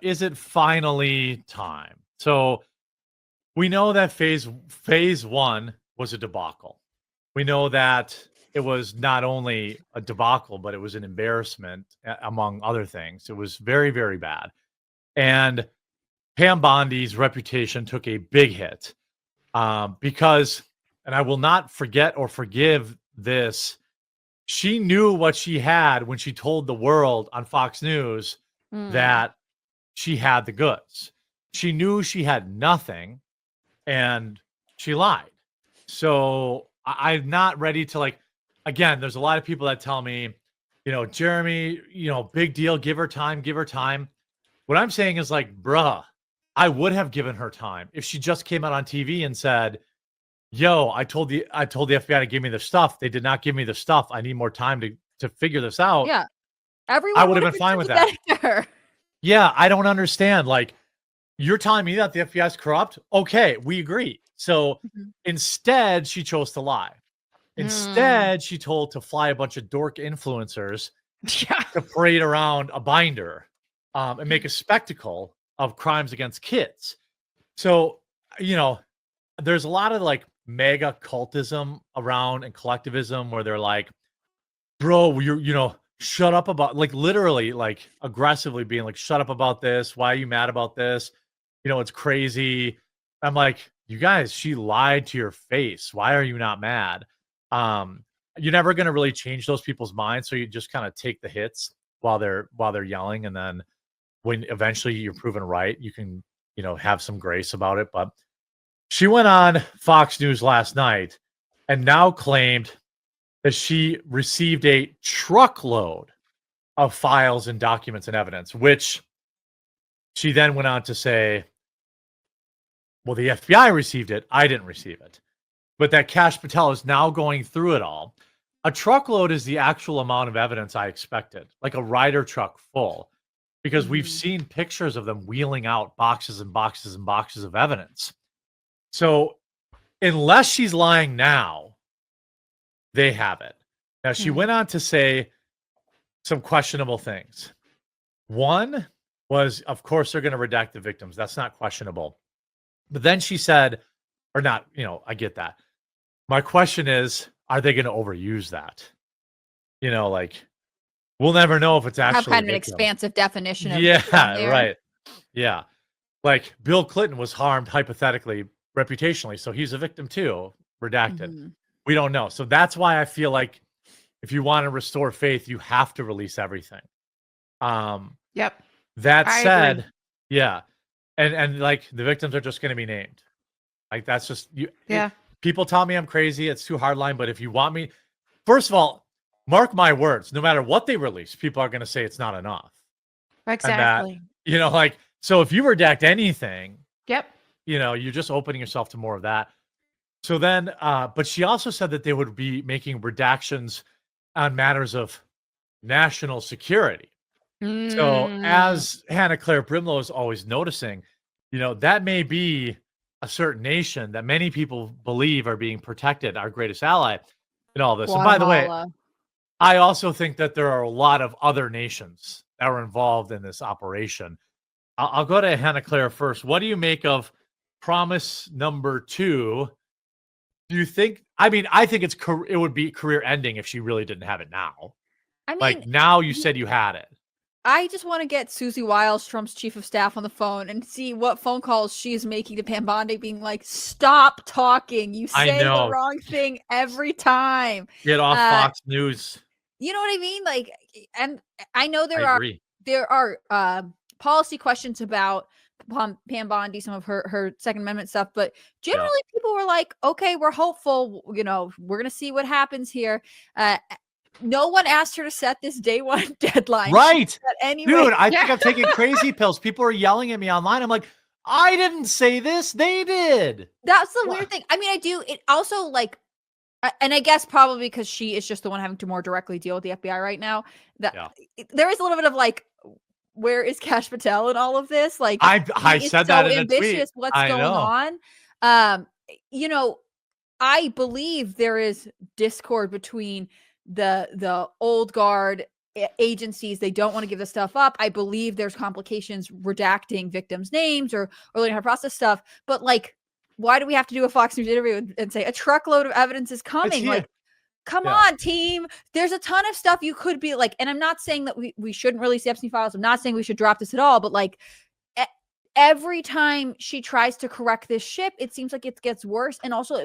is it finally time? So we know that phase one was a debacle. We know that it was not only a debacle, but it was an embarrassment, among other things. It was very, very bad. And Pam Bondi's reputation took a big hit because, and I will not forget or forgive this, she knew what she had when she told the world on Fox News that she had the goods. She knew she had nothing, and she lied. So I'm not ready to, like, again, there's a lot of people that tell me, Jeremy, big deal, give her time, give her time. What I'm saying is, like, bruh, I would have given her time if she just came out on TV and said, yo, I told the FBI to give me the stuff. They did not give me the stuff. I need more time to figure this out. Yeah. I Everyone would have been fine with that. Yeah, I don't understand. Like, you're telling me that the FBI is corrupt? Okay, we agree. So instead, she chose to lie. Instead, she told to fly a bunch of dork influencers to parade around a binder and make a spectacle of crimes against kids. So, there's a lot of like mega cultism around and collectivism where they're like, bro, shut up about, like, literally, like, aggressively being like, shut up about this. Why are you mad about this? It's crazy. I'm like, you guys, she lied to your face. Why are you not mad? You're never going to really change those people's minds. So you just kind of take the hits while they're yelling. And then when eventually you're proven right, you can, have some grace about it. But she went on Fox News last night and now claimed that she received a truckload of files and documents and evidence, which she then went on to say, well, the FBI received it. I didn't receive it. But that Kash Patel is now going through it all. A truckload is the actual amount of evidence I expected, like a Ryder truck full, because we've seen pictures of them wheeling out boxes and boxes and boxes of evidence. So unless she's lying now, they have it. Now, she went on to say some questionable things. One was, of course, they're going to redact the victims. That's not questionable. But then she said, or not, I get that. My question is, are they going to overuse that? Like, we'll never know if it's actually have kind of an expansive definition of right. Yeah. Like, Bill Clinton was harmed hypothetically, reputationally, so he's a victim too, redacted. We don't know. So that's why I feel like if you want to restore faith, you have to release everything. Yep. That said, yeah. And like, the victims are just going to be named. Like, that's just you. Yeah. People tell me I'm crazy. It's too hardline. But if you want me, first of all, mark my words, no matter what they release, people are going to say it's not enough. Exactly. And that, like, so if you redact anything, yep, you're just opening yourself to more of that. So then, but she also said that they would be making redactions on matters of national security. So as Hannah Claire Brimlow is always noticing, that may be a certain nation that many people believe are being protected, our greatest ally in all this. And by the way, I also think that there are a lot of other nations that were involved in this operation. I'll go to Hannah Claire first. What do you make of promise number 2? Do you think, I think it would be career ending if she really didn't have it now. Like, now you said you had it. I just want to get Susie Wiles, Trump's chief of staff, on the phone and see what phone calls she's making to Pam Bondi, being like, stop talking. You say the wrong thing every time. Get off Fox News. You know what I mean? Like, and I know there are policy questions about Pam Bondi, some of her Second Amendment stuff, but generally people were like, okay, we're hopeful, we're going to see what happens here. No one asked her to set this day one deadline. Right. Anyway. Dude, I think I'm taking crazy pills. People are yelling at me online. I'm like, I didn't say this. They did. That's the weird thing. I do. It also, like, and I guess probably because she is just the one having to more directly deal with the FBI right now. There is a little bit of like, where is Kash Patel in all of this? Like, I said that in a tweet. What's going on? I believe there is discord between the old guard agencies, they don't want to give this stuff up. I believe there's complications redacting victims' names or learning how to process stuff. But like, why do we have to do a Fox News interview and say a truckload of evidence is coming? Like, come on, team. There's a ton of stuff you could be like, and I'm not saying that we shouldn't release the Epstein files. I'm not saying we should drop this at all, but like every time she tries to correct this ship, it seems like it gets worse. And also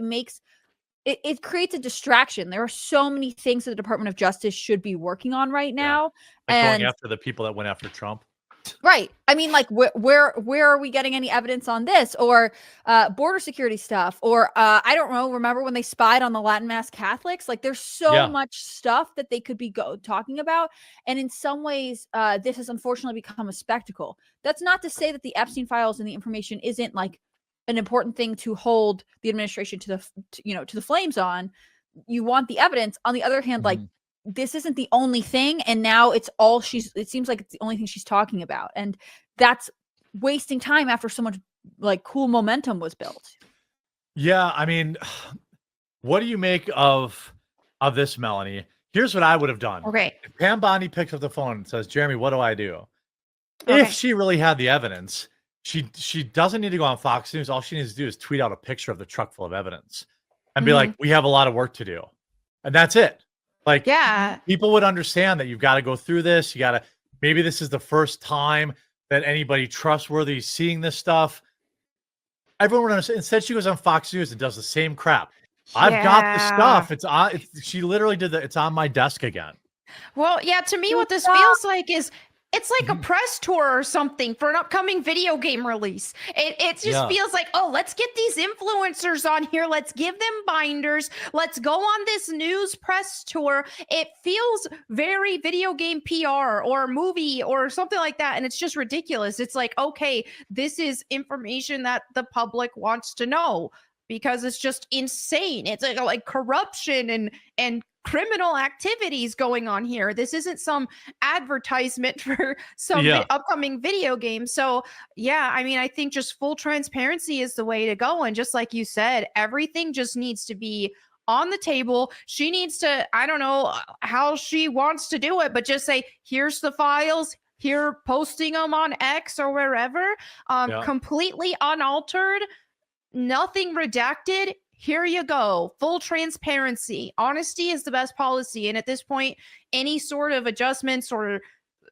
it creates a distraction. There are so many things that the Department of Justice should be working on right now. Like going after the people that went after Trump. Right. I mean, like, where are we getting any evidence on this or border security stuff? Or I don't know. Remember when they spied on the Latin Mass Catholics? Like, there's so much stuff that they could be talking about. And in some ways, this has unfortunately become a spectacle. That's not to say that the Epstein files and the information isn't like an important thing to hold the administration to the flames on. You want the evidence. On the other hand, like, this isn't the only thing, and now it seems like it's the only thing she's talking about, and that's wasting time after so much like cool momentum was built. Yeah, I mean, what do you make of this, Melonie? Here's what I would have done. Okay. If Pam Bondi picks up the phone and says, Jeremy, what do I do? Okay. If she really had the evidence, she doesn't need to go on Fox News. All she needs to do is tweet out a picture of the truck full of evidence and be like, we have a lot of work to do. And that's it. Like, people would understand that you've got to go through this. You got to, maybe this is the first time that anybody trustworthy is seeing this stuff. Everyone would understand. Instead, she goes on Fox News and does the same crap. I've got the stuff. It's on. She literally did that. It's on my desk again. Well, yeah, to me, what this feels like is it's like a press tour or something for an upcoming video game release. It just feels like, oh, let's get these influencers on here. Let's give them binders. Let's go on this news press tour. It feels very video game PR or movie or something like that. And it's just ridiculous. It's like, okay, this is information that the public wants to know because it's just insane. It's like corruption and criminal activities going on here. This isn't some advertisement for some upcoming video game. So yeah, I mean, I think just full transparency is the way to go. And just like you said, everything just needs to be on the table. She needs to, I don't know how she wants to do it, but just say, here's the files, here, posting them on X or wherever, completely unaltered, nothing redacted. Here you go. Full transparency. Honesty is the best policy. And at this point, any sort of adjustments or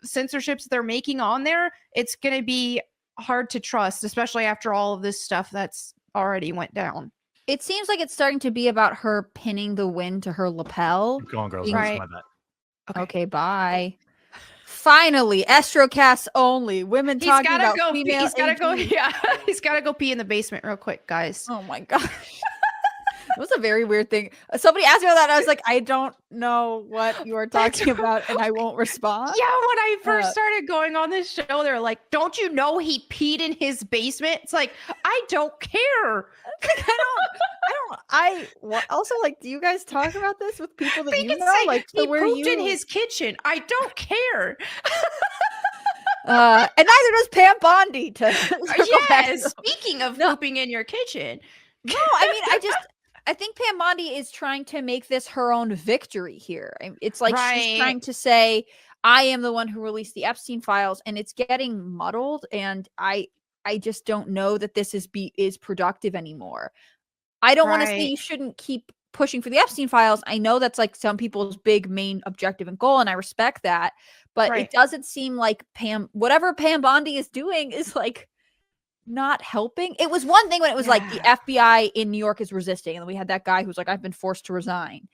censorships they're making on there, it's going to be hard to trust, especially after all of this stuff that's already went down. It seems like it's starting to be about her pinning the win to her lapel. Keep going, girls. Right. Okay, bye. Finally, Estrocast only. Women talking about female. He's got to go. Yeah, he's got to go pee in the basement real quick, guys. Oh my gosh. It was a very weird thing. Somebody asked me about that, and I was like, I don't know what you are talking about, and I won't respond. Yeah, when I first started going on this show, they're like, don't you know he peed in his basement? It's like, I don't care. Also, like, do you guys talk about this with people that you know? Say, like, he pooped in his kitchen. I don't care. And neither does Pam Bondi. Speaking of pooping in your kitchen. No, I mean, I think Pam Bondi is trying to make this her own victory here. It's like she's trying to say, I am the one who released the Epstein files, and it's getting muddled. And I just don't know that this is productive anymore. I don't want to say you shouldn't keep pushing for the Epstein files. I know that's like some people's big main objective and goal, and I respect that. But it doesn't seem like whatever Pam Bondi is doing is like not helping. It was one thing when it was like the FBI in New York is resisting, and then we had that guy who's like, I've been forced to resign.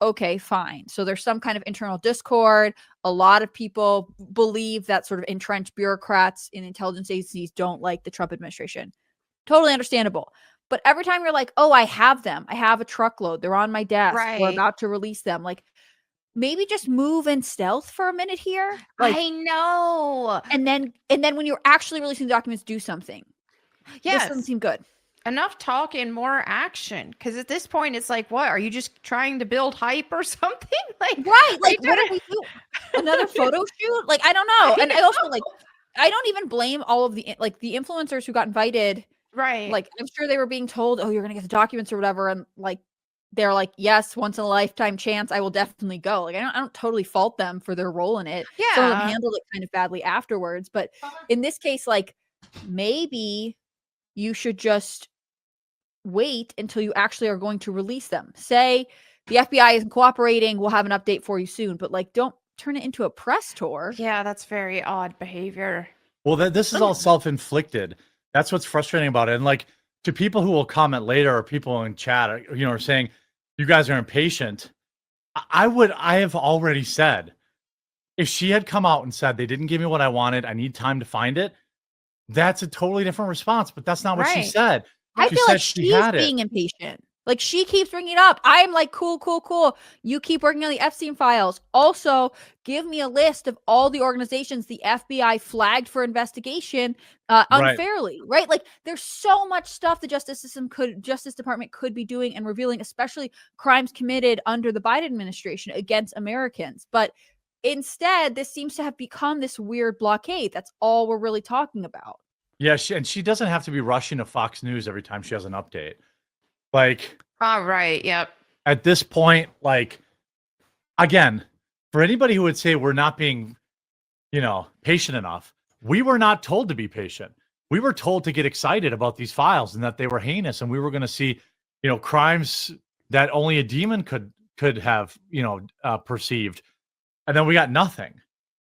Okay, fine. So there's some kind of internal discord. A lot of people believe that sort of entrenched bureaucrats in intelligence agencies don't like the Trump administration. Totally understandable. But every time you're like, oh, I have them. I have a truckload. They're on my desk. We're about to release them. Like, maybe just move in stealth for a minute here. Like, I know. And then when you're actually releasing the documents, do something. This doesn't seem good. Enough talk and more action. Because at this point, it's like, what? Are you just trying to build hype or something? Like, Like, what did we do? Another photo shoot? Like, I don't know. And I also I don't even blame all of the influencers who got invited. Right. Like, I'm sure they were being told, oh, you're going to get the documents or whatever. And like, they're like, yes, once in a lifetime chance, I will definitely go. Like, I don't totally fault them for their role in it. Yeah. Some of them handled it kind of badly afterwards. But in this case, like, maybe you should just wait until you actually are going to release them. Say the FBI isn't cooperating, we'll have an update for you soon. But like, don't turn it into a press tour. Yeah, that's very odd behavior. Well, this is all self-inflicted. That's what's frustrating about it. And like, to people who will comment later, or people in chat, are saying you guys are impatient. I have already said, if she had come out and said they didn't give me what I wanted, I need time to find it, that's a totally different response. But that's not what she said. I feel like she's being impatient. Like, she keeps bringing it up. I'm like, cool. You keep working on the Epstein files. Also, give me a list of all the organizations the FBI flagged for investigation unfairly, right? Like, there's so much stuff the Justice Department could be doing and revealing, especially crimes committed under the Biden administration against Americans. But instead, this seems to have become this weird blockade. That's all we're really talking about. Yeah, she doesn't have to be rushing to Fox News every time she has an update. Like, all right, yep. At this point, like, again, for anybody who would say we're not being, patient enough, we were not told to be patient. We were told to get excited about these files and that they were heinous, and we were going to see, crimes that only a demon could have, perceived. And then we got nothing.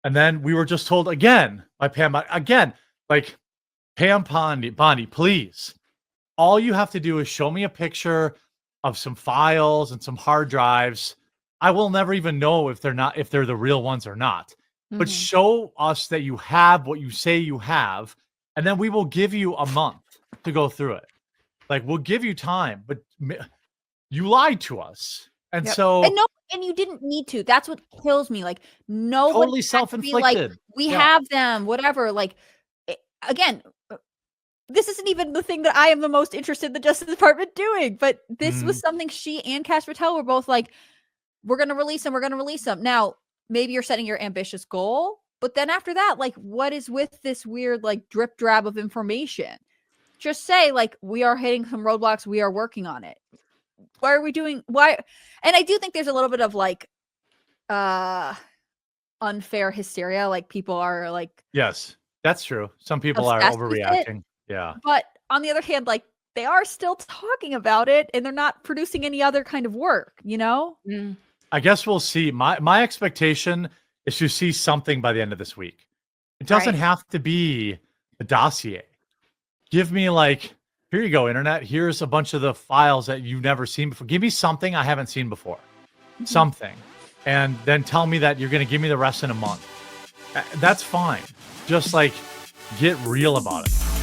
And then we were just told again by Pam, like, Pam Bondi, please. All you have to do is show me a picture of some files and some hard drives. I will never even know if they're the real ones or not. Mm-hmm. But show us that you have what you say you have, and then we will give you a month to go through it. Like, we'll give you time, but you lied to us. And so and you didn't need to. That's what kills me. Like, no, totally self-inflicted. Like, we have them, whatever. Like, again, this isn't even the thing that I am the most interested in the Justice Department doing, but this was something she and Cash Patel were both like, we're going to release them. Now, maybe you're setting your ambitious goal, but then after that, like, what is with this weird, like, drip drab of information? Just say, like, we are hitting some roadblocks. We are working on it. Why are we doing? Why? And I do think there's a little bit of like, unfair hysteria. Like, people are like, yes, that's true. Some people are overreacting. Yeah. But on the other hand, like, they are still talking about it and they're not producing any other kind of work, I guess we'll see. My expectation is to see something by the end of this week. It doesn't have to be a dossier. Give me, like, here you go, internet. Here's a bunch of the files that you've never seen before. Give me something I haven't seen before. Mm-hmm. Something. And then tell me that you're going to give me the rest in a month. That's fine. Just, like, get real about it.